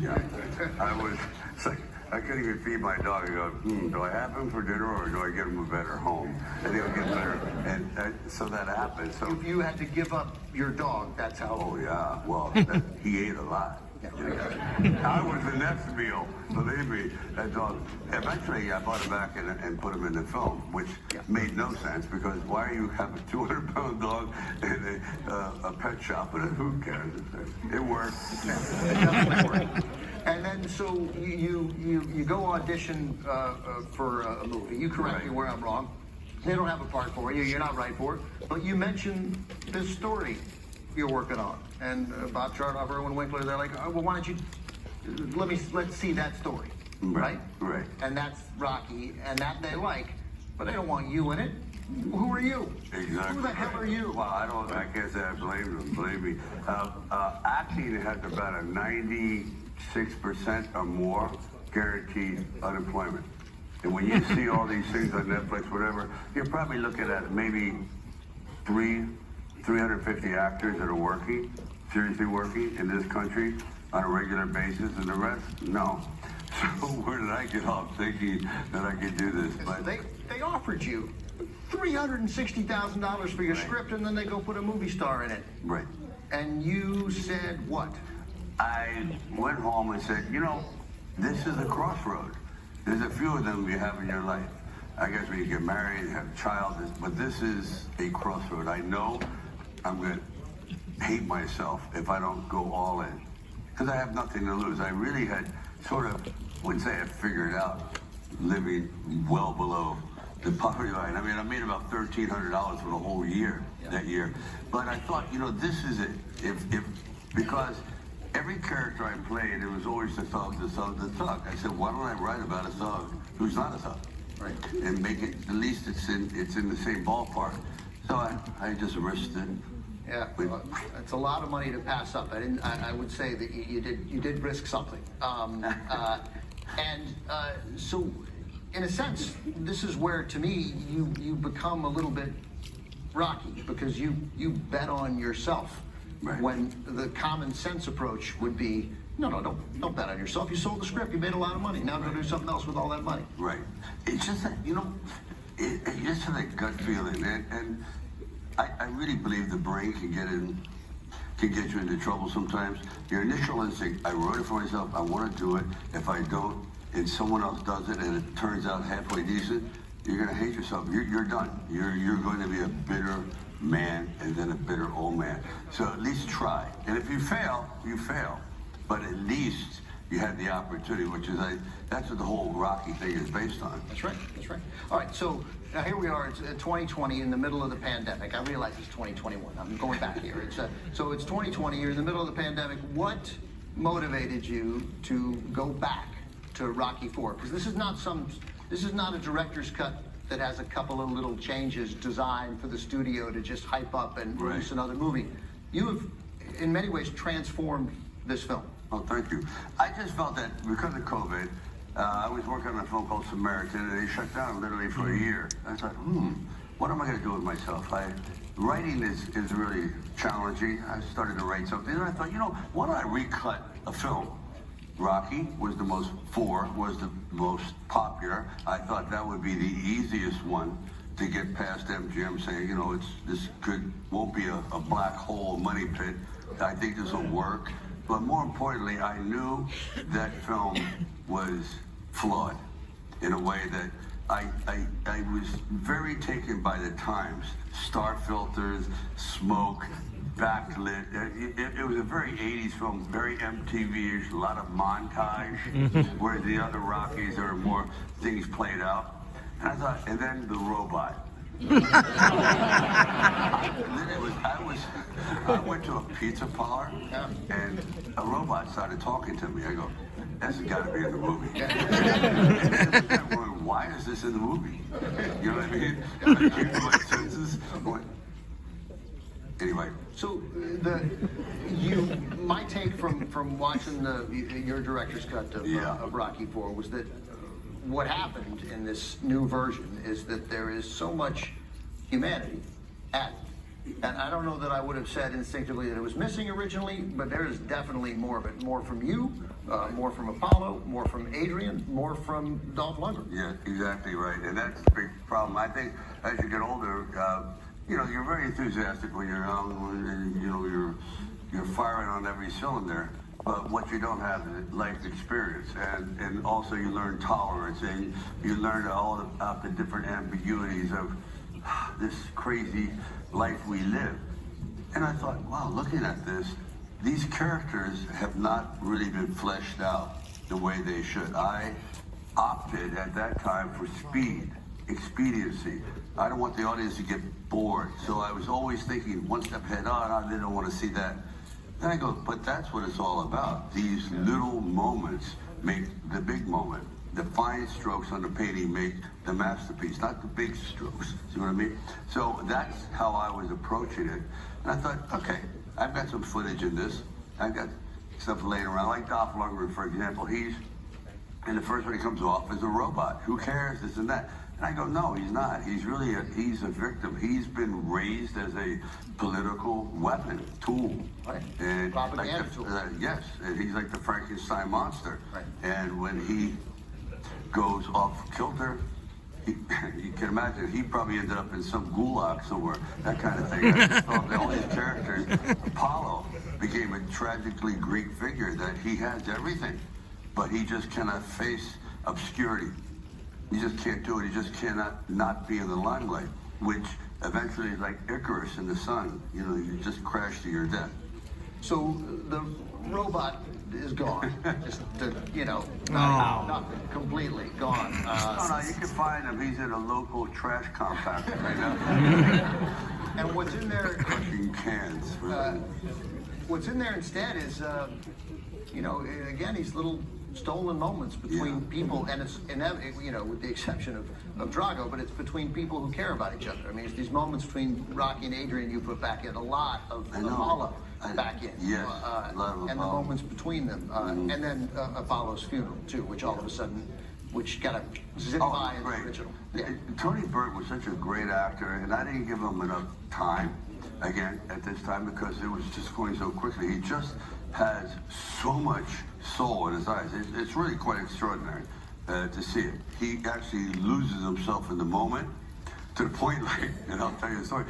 Yeah. It's like, I couldn't even feed my dog. I go, do I have him for dinner or do I get him a better home? And he'll get better. And so that happened. So If you had to give up your dog, that's how. oh yeah, well, he ate a lot. I was the next meal, believe me. That dog. Eventually, I bought him back and put him in the film, which made no sense because why you have a 200-pound dog in a pet shop? But who cares? It worked. And then so you go audition for a movie. You correct me where I'm wrong. They don't have a part for you. You're not right for it. But you mentioned this story you're working on, and Bob Charnoff, Erwin Winkler. They're like, oh, well, why don't you let's see that story, right? Right. And that's Rocky, and that they like, but they don't want you in it. Who are you? Exactly. Who the hell are you? Well, I can't say I blame them. Believe me. Acting has about a 96% or more guaranteed unemployment. And when you see all these things on Netflix, whatever, you're probably looking at maybe 350 actors that are working, seriously working in this country on a regular basis, and the rest, no. So where did I get off thinking that I could do this? But they offered you $360,000 for your script, and then they go put a movie star in it. Right. And you said what? I went home and said, you know, this is a crossroad. There's a few of them you have in your life. I guess when you get married, have a child, but this is a crossroad. I know I'm going to hate myself if I don't go all in, because I have nothing to lose. I really had sort of, wouldn't say I figured out living well below the poverty line. I mean, I made about $1,300 for the whole year that year. But I thought, you know, this is it. Because every character I played, it was always the thug, the thug, the thug. I said, why don't I write about a thug who's not a thug? Right. And make it, at least it's in the same ballpark. So I just risked it. Yeah, well, it's a lot of money to pass up. I would say that you did risk something. So, in a sense, this is where, to me, you become a little bit Rocky, because you bet on yourself. Right. When the common sense approach would be, no, don't bet on yourself. You sold the script, you made a lot of money. Now go do something else with all that money. Right. It's just that, you know, it's just that gut feeling, and I really believe the brain can get you into trouble sometimes. Your initial instinct, I wrote it for myself, I want to do it. If I don't, and someone else does it, and it turns out halfway decent, you're going to hate yourself. You're done. You're going to be a bitter man and then a bitter old man. So at least try. And if you fail, you fail. But at least you had the opportunity, which is, that's what the whole Rocky thing is based on. That's right. All right, so now here we are, it's 2020, in the middle of the pandemic. I realize it's 2021, I'm going back here. So it's 2020, you're in the middle of the pandemic. What motivated you to go back to Rocky IV? Because this is not a director's cut that has a couple of little changes designed for the studio to just hype up and release another movie. You have, in many ways, transformed this film. Oh, thank you. I just felt that because of COVID, I was working on a film called Samaritan, and they shut down literally for a year. I thought, what am I going to do with myself? Writing is really challenging. I started to write something, and I thought, you know, why don't I recut a film? Rocky was the most popular. I thought that would be the easiest one to get past MGM saying, you know, won't be a black hole money pit. I think this will work. But more importantly, I knew that film was flawed in a way that I was very taken by the times. Star filters, smoke, backlit. It was a very 80s film, very MTV-ish, a lot of montage, where the other Rockies, there were more things played out. And I thought, and then the robot. I went to a pizza parlor, and a robot started talking to me. I go, that's got to be in the movie. And I'm going, why is this in the movie? You know what I mean? I came to my senses. Anyway. So my take from watching your director's cut of Rocky IV was that what happened in this new version is that there is so much humanity added. And I don't know that I would have said instinctively that it was missing originally, but there is definitely more of it. More from you, more from Apollo, more from Adrian, more from Dolph Lundgren. Yeah, exactly right. And that's the big problem. I think as you get older, you're very enthusiastic when you're young, and you're firing on every cylinder. But what you don't have is life experience, and also you learn tolerance, and you learn all about the different ambiguities of this crazy life we live. And I thought, wow, looking at this, these characters have not really been fleshed out the way they should. I opted at that time for speed, expediency. I don't want the audience to get bored. So I was always thinking one step ahead, I didn't want to see that. Then I go, but that's what it's all about. These little moments make the big moment. The fine strokes on the painting make the masterpiece, not the big strokes. See what I mean? So that's how I was approaching it. And I thought, okay, I've got some footage in this. I've got stuff laying around. Like Dolph Lundgren, for example, he's, in the first one he comes off as a robot. Who cares, this and that? And I go, no, he's not. He's really he's a victim. He's been raised as a political weapon, tool. Right. And propaganda like tool. Yes, and he's like the Frankenstein monster. Right. And when he goes off kilter, you can imagine he probably ended up in some gulag somewhere, that kind of thing. I thought all these characters, Apollo became a tragically Greek figure that he has everything, but he just cannot face obscurity. He just can't do it. He just cannot not be in the limelight, which eventually is like Icarus in the sun. You just crash to your death. So the robot is gone. Just, not completely gone. No, you can find him. He's in a local trash compactor right now. And what's in there? Crushing cans. What's in there instead is, again, these little stolen moments between people, and it's with the exception of Drago, but it's between people who care about each other. I mean, it's these moments between Rocky and Adrian you put back in, a lot of Apollo back in. Yes, a lot of and the Apollo. moments between them, and then Apollo's funeral too, which all of a sudden, which kind of zipped by in the original. Yeah. Tony Burt was such a great actor, and I didn't give him enough time again at this time because it was just going so quickly. He just has so much soul in his eyes. It's really quite extraordinary to see it. He actually loses himself in the moment to the point, and I'll tell you the story.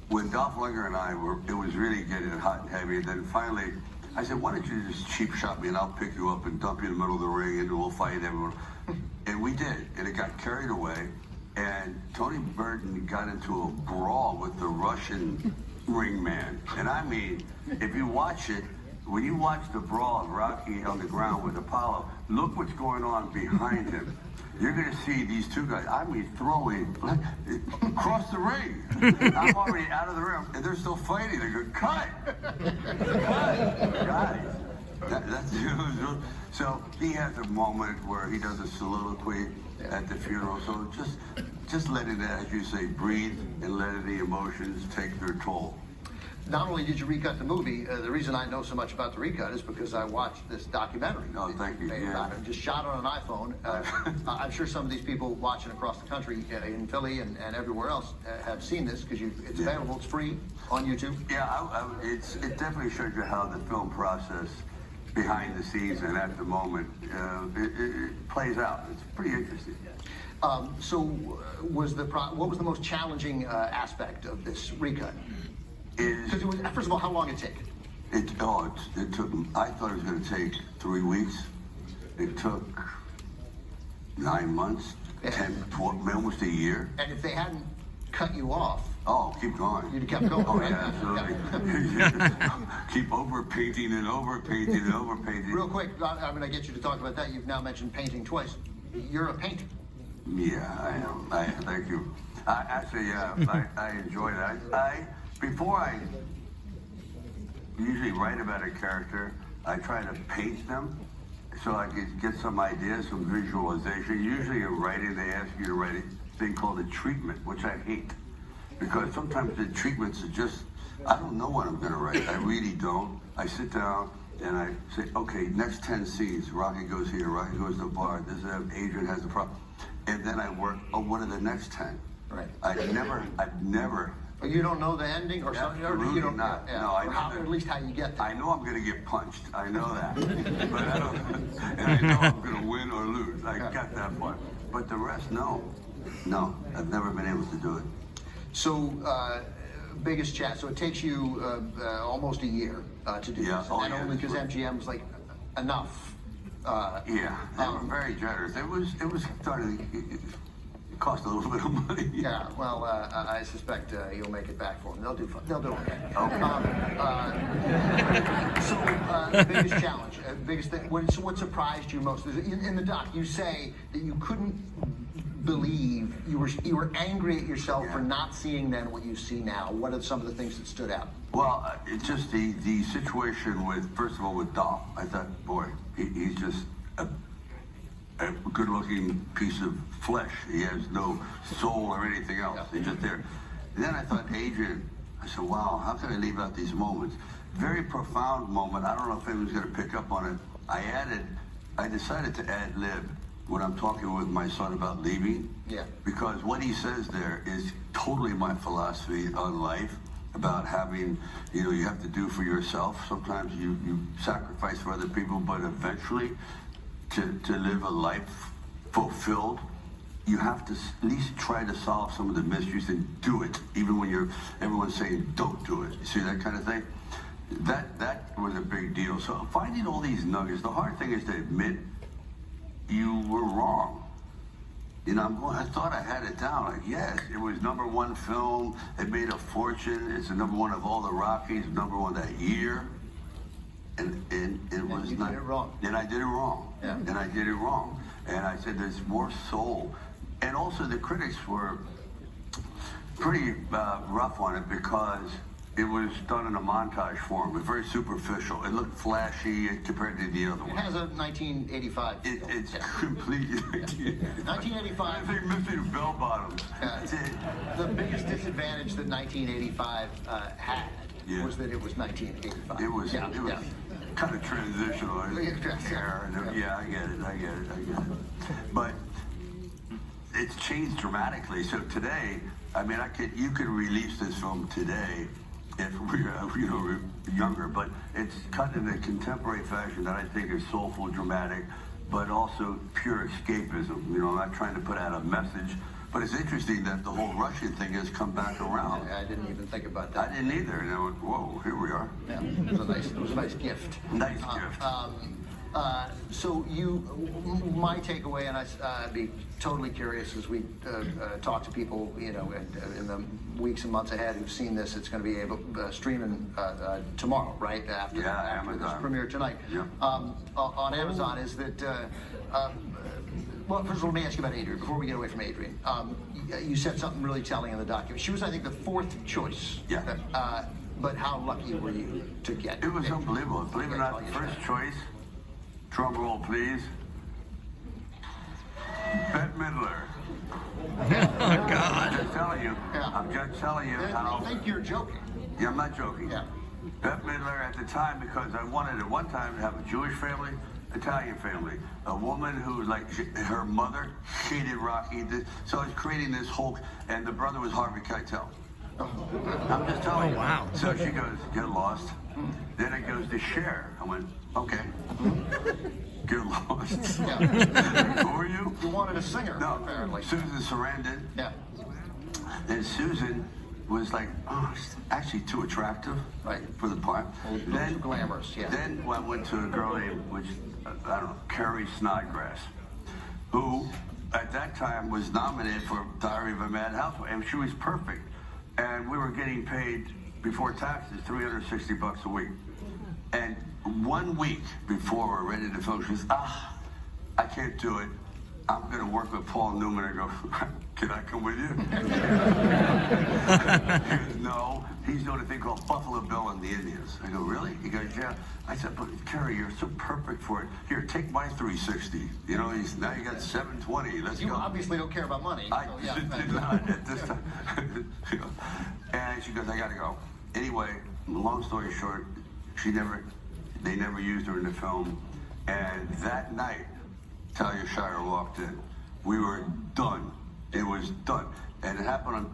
When Dolph Lundgren and I it was really getting hot and heavy, and then finally I said, why don't you just cheap shot me and I'll pick you up and dump you in the middle of the ring and we'll fight everyone. And we did, and it got carried away, and Tony Burton got into a brawl with the Russian ring man. And I mean, if you watch it, when you watch the brawl of Rocky on the ground with Apollo, look what's going on behind him. You're going to see these two guys, throwing across the ring. I'm already out of the ring, and they're still fighting. They go, cut! Cut! Guys. That's so he has a moment where he does a soliloquy at the funeral. So just letting it, as you say, breathe and letting the emotions take their toll. Not only did you recut the movie, the reason I know so much about the recut is because I watched this documentary. Oh, thank you. Yeah. Just shot on an iPhone. I'm sure some of these people watching across the country in Philly and everywhere else have seen this because it's available. It's free on YouTube. Yeah, it definitely shows you how the film process behind the scenes and at the moment it plays out. It's pretty interesting. So what was the most challenging aspect of this recut? Because first of all, how long did it take? It took. I thought it was going to take 3 weeks. It took 9 months, 10, 12, almost a year. And if they hadn't cut you off, keep going. You'd have kept going. Oh yeah, absolutely. Keep overpainting and overpainting and overpainting. Real quick, I'm going to get you to talk about that. You've now mentioned painting twice. You're a painter. Yeah, I am. Thank you. I enjoy that. Before I usually write about a character, I try to paint them so I can get some ideas, some visualization. Usually in writing, they ask you to write a thing called a treatment, which I hate. Because sometimes the treatments are just, I don't know what I'm going to write. I really don't. I sit down and I say, okay, next 10 scenes, Rocky goes here, Rocky goes to the bar, Adrian has a problem. And then I work, what are the next 10? Right. I've never You don't know the ending or something? Absolutely You don't, not. Yeah. No, I or, how, know or at least how you get there. I know I'm going to get punched. I know that. But I don't, and I know I'm going to win or lose. I got that part. But the rest, no. No, I've never been able to do it. So, biggest chat. So it takes you almost a year to do Yeah. this. Oh, and yeah. only because MGM was like, enough. Yeah, they were very generous. It was starting to cost a little bit of money. Yeah, well, I suspect you'll make it back for them. They'll do okay. So, biggest challenge, biggest thing. What surprised you most? In the doc, you say that you couldn't believe you were angry at yourself for not seeing then what you see now. What are some of the things that stood out? Well, it's just the situation with, first of all, with Dom. I thought, boy, he's just a good-looking piece of flesh. He has no soul or anything else. He's just there. And then I thought, Adrian, I said, wow, how can I leave out these moments? Very profound moment. I don't know if anyone's going to pick up on it. I decided to ad lib when I'm talking with my son about leaving. Yeah. Because what he says there is totally my philosophy on life, about having, you have to do for yourself. Sometimes you sacrifice for other people, but eventually to live a life fulfilled, you have to at least try to solve some of the mysteries and do it, even when everyone's saying don't do it. You see that kind of thing? That was a big deal. So finding all these nuggets, the hard thing is to admit you were wrong. I thought I had it down. Like, yes, it was #1 film. It made a fortune. It's the #1 of all the Rockies, #1 that year. And it was you not. did it wrong. And I did it wrong. Yeah. And I did it wrong. And I said, there's more soul. And also the critics were pretty rough on it because it was done in a montage form. It was very superficial. It looked flashy compared to the other one. It has a 1985. It's completely. 1985. They're missing bell bottoms. That's it. The biggest disadvantage that 1985 had was that it was 1985. It was kind of transitional. I get it. But it's changed dramatically. So today, you could release this film today if we were younger, but it's cut in a contemporary fashion that I think is soulful, dramatic, but also pure escapism. I'm not trying to put out a message, but it's interesting that the whole Russian thing has come back around. I didn't even think about that. I didn't either, and I went, whoa, here we are. Yeah, it was a nice gift. Nice gift. So my takeaway, and I'd be totally curious as we talk to people, in the weeks and months ahead who've seen this. It's going to be able streaming tomorrow, right after this Amazon. premiere tonight. Yeah. On Amazon. Is that well? First of all, let me ask you about Adrian before we get away from Adrian. You said something really telling in the document. She was, I think, the 4th choice. Yeah. But how lucky were you to get? It was unbelievable. Believe it or not, the first choice. Drum roll, please. Bette Midler. Oh, God. I'm just telling you how. I think you're joking. Yeah, I'm not joking. Yeah. Bette Midler at the time, because I wanted at one time to have a Jewish family, Italian family, a woman who was like, her mother hated Rocky, so I was creating this whole, and the brother was Harvey Keitel. I'm just telling you. Wow. So she goes, get lost. Then it goes to Cher. I went, okay. Get lost. Yeah. Who are you? You wanted a singer, No, apparently. Susan Sarandon. Yeah. And Susan was like, she's actually too attractive for the part. Too glamorous, yeah. Then I went to a girl named, I don't know, Carrie Snodgrass, who at that time was nominated for Diary of a Mad Housewife, and she was perfect. And we were getting paid before taxes $360 a week. And 1 week before we're ready to film, she says, I can't do it. I'm going to work with Paul Newman. I go, can I come with you? He goes, no, he's doing a thing called Buffalo Bill and the Indians. I go, really? He goes, yeah. I said, but Kerry, you're so perfect for it. Here, take my 360. Now you got 720. Let's go. You obviously don't care about money. I did not at this time. And she goes, I got to go. Anyway, long story short, they never used her in the film. And that night, Talia Shire walked in. We were done. It was done. And it happened on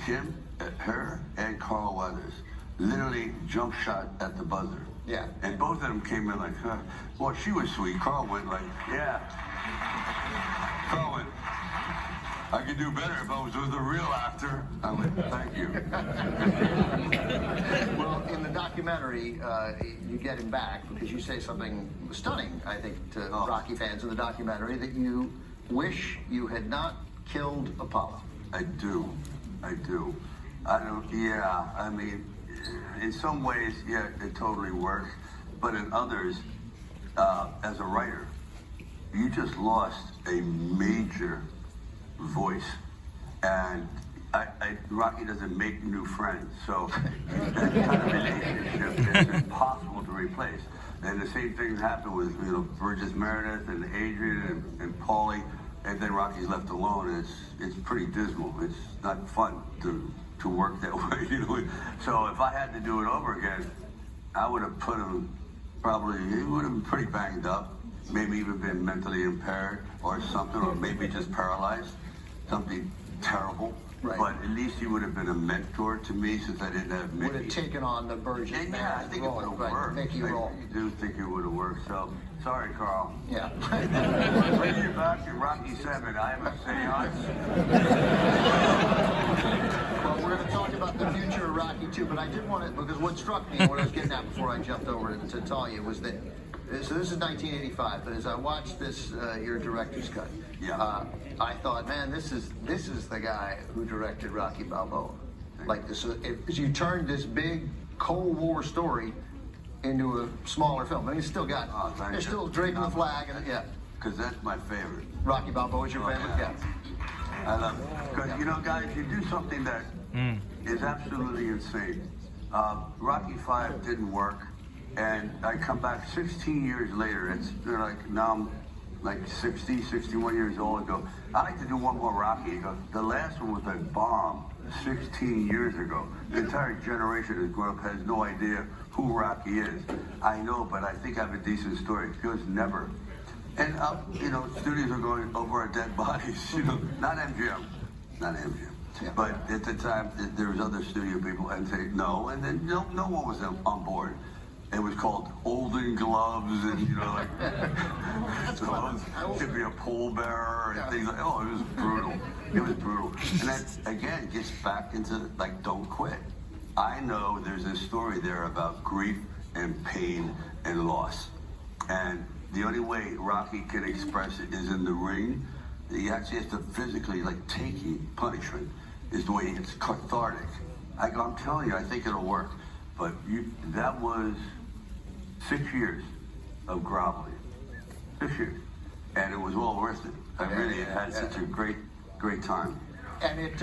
him her and Carl Weathers literally jump shot at the buzzer. Yeah. And both of them came in like, huh. Well, she was sweet. Carl went like, yeah. Carl went, I could do better if I was with a real actor. I went, thank you. Well, in the documentary, you get him back because you say something stunning, I think, to Rocky fans in the documentary, that you wish you had not killed Apollo. I do. I do. I don't, yeah, I mean, in some ways, yeah, it totally works. But in others, as a writer, you just lost a major voice. And Rocky doesn't make new friends. So that kind of relationship is impossible to replace. And the same thing happened with, Burgess Meredith and Adrian and Paulie. And then Rocky's left alone, and it's pretty dismal. It's not fun to work that way, So if I had to do it over again, I would have put him he would have been pretty banged up, maybe even been mentally impaired or something, or maybe just paralyzed, something terrible. Right. But at least he would have been a mentor to me since I didn't have Mickey. Would have taken on the Burgess And yeah, I think it would have worked. Mickey role. I do think it would have worked. So, sorry, Carl. Yeah. Bring you back to Rocky 7. I have a seance. Well, we're going to talk about the future of Rocky 2, but I did want to, because what struck me, what I was getting at before I jumped over to Talia, was that, so this is 1985, but as I watched this, your director's cut, I thought, man, this is the guy who directed Rocky Balboa. Like this, as you turned this big Cold War story into a smaller film. I mean, it's still got, they're still draping the flag, and yeah. Because that's my favorite. Rocky Balboa is your favorite? Yeah. I love it. Because, guys, you do something that is absolutely insane. Rocky 5 didn't work, and I come back 16 years later. Now I'm like 60, 61 years old, and go, I'd like to do one more Rocky. He goes, the last one was a bomb 16 years ago. The entire generation has grown up, has no idea who Rocky is. I know, but I think I have a decent story. He goes, never. And, studios are going over our dead bodies, not MGM. Yeah. But at the time, there was other studio people and say no, and then no one was on board. It was called Olden Gloves, and to be a pallbearer and things like. Oh, it was brutal. It was brutal, and that again gets back into don't quit. I know there's a story there about grief and pain and loss, and the only way Rocky can express it is in the ring. He actually has to physically, taking punishment, is the way it's cathartic. I'm telling you, I think it'll work. But that was 6 years of groveling. 6 years. And it was well worth it. I really had such a great time. And it,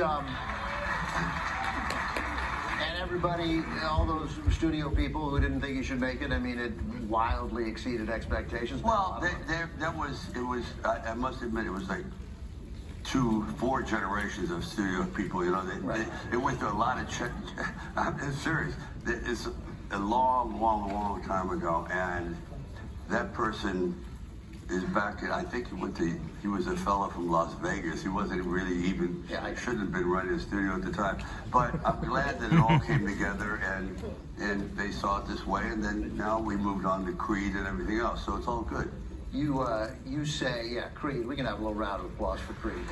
and everybody, all those studio people who didn't think you should make it, I mean, it wildly exceeded expectations. Well, I must admit, it was 4 generations of studio people, it went through a lot of I'm serious. It's a long time ago, and that person is back. I think he was a fellow from Las Vegas. He wasn't really even, shouldn't have been running a studio at the time. But I'm glad that it all came together, and they saw it this way, and then now we moved on to Creed and everything else, so it's all good. You say, Creed. We can have a little round of applause for Creed.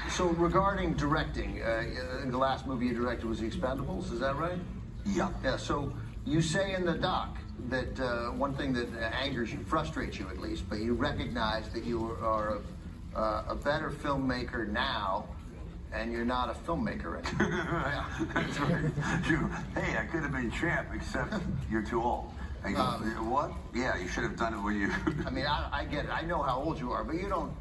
So regarding directing, the last movie you directed was The Expendables, is that right? Yeah. Yeah, so you say in the doc that one thing that angers you, frustrates you at least, but you recognize that you are a better filmmaker now, and you're not a filmmaker anymore. That's right. Hey, I could have been champ, except you're too old. I go, what? Yeah, you should have done it when you... I mean, I get it. I know how old you are, but you don't...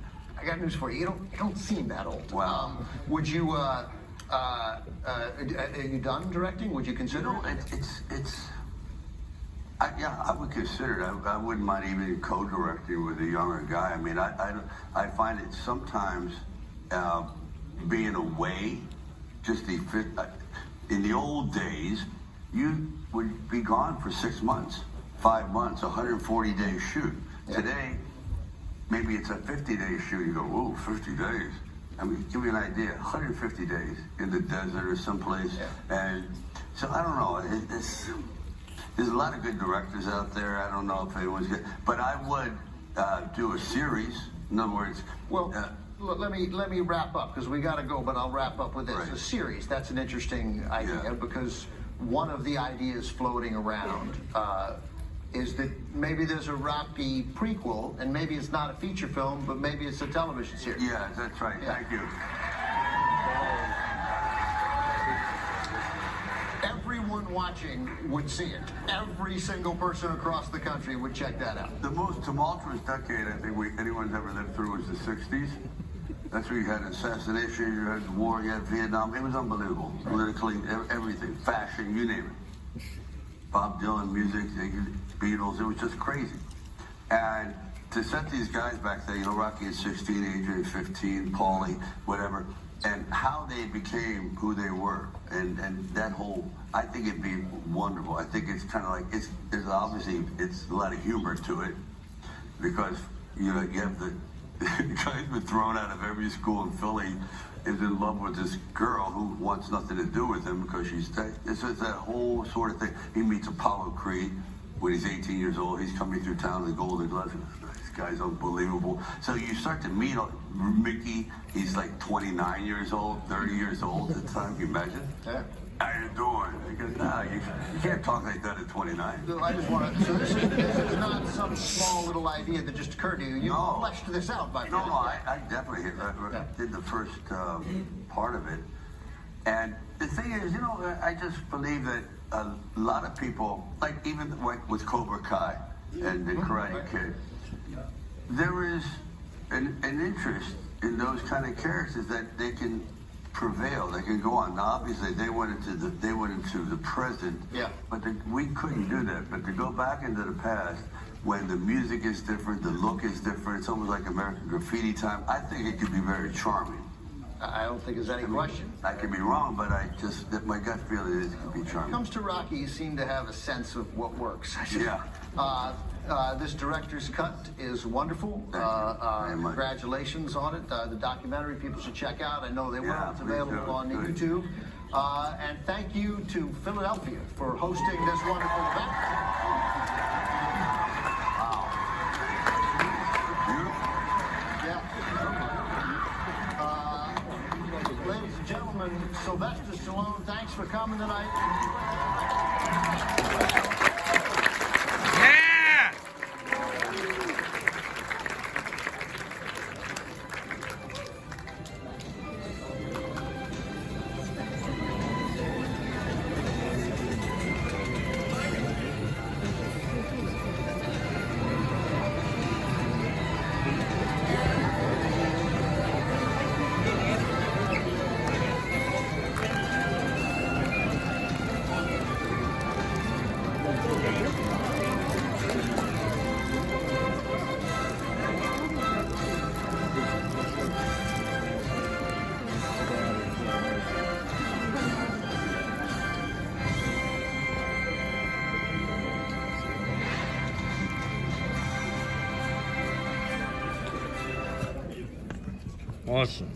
I got news for you. You don't seem that old. Wow. Would you... are you done directing? Would you consider it? I would consider it. I wouldn't mind even co-directing with a younger guy. I mean, I find it sometimes being away, in the old days, you would be gone for 6 months, 5 months, 140-day shoot. Yeah. Today, maybe it's a 50-day shoot. You go, whoa, 50 days. I mean, give you an idea, 150 days in the desert or someplace. Yeah. And so I don't know, there's a lot of good directors out there. I don't know if anyone's good, but I would do a series. In other words, Well, let me wrap up because we got to go, but I'll wrap up with this. Right. A series, that's an interesting idea Yeah. because one of the ideas floating around is that maybe there's a Rocky prequel and maybe it's not a feature film, but maybe it's a television series. yeah, that's right. Yeah. Thank you. Everyone watching would see it. Every single person across the country would check that out. The most tumultuous decade I think anyone's ever lived through was the 60s. That's where you had assassination, you had war, you had Vietnam. It was unbelievable. Politically, everything, fashion, you name it. Bob Dylan, music, the Beatles, it was just crazy. And to set these guys back there, you know, Rocky at 16, Adrian 15, Paulie, whatever, and how they became who they were, and that whole, I think it'd be wonderful. I think it's kind of like, there's obviously, it's a lot of humor to it, because, you know, you have the guy's been thrown out of every school in Philly, is in love with this girl who wants nothing to do with him because she's dead. It's that whole sort of thing. He meets Apollo Creed when he's 18 years old. He's coming through town in the Golden Gloves. This guy's unbelievable. So you start to meet Mickey. He's like 29 years old, 30 years old at the time. Can you imagine? Yeah. How you doing? Because, nah, you can't talk like that at 29. So I just want to. So this is not some small little idea that just occurred to you. You No. fleshed this out by No, I definitely did the first part of it. And the thing is, you know, I just believe that a lot of people, like even like with Cobra Kai and the Karate Kid, there is an interest in those kind of characters that they can prevail. They can go on. Now, obviously, they went into the present. Yeah. But we couldn't do that. But to go back into the past, when the music is different, the look is different, it's almost like American Graffiti time. I think it could be very charming. I don't think there's any question. I could be wrong, but my gut feeling is it could be When it charming. comes to Rocky, you seem to have a sense of what works. Yeah. This director's cut is wonderful. Thank you very much. Congratulations on it. The documentary people should check out. I know they will. Yeah, It's please available do. on Good. YouTube. And thank you to Philadelphia for hosting this wonderful event. Beautiful. Yeah. Ladies and gentlemen, Sylvester Stallone, thanks for coming tonight. Yeah! Awesome.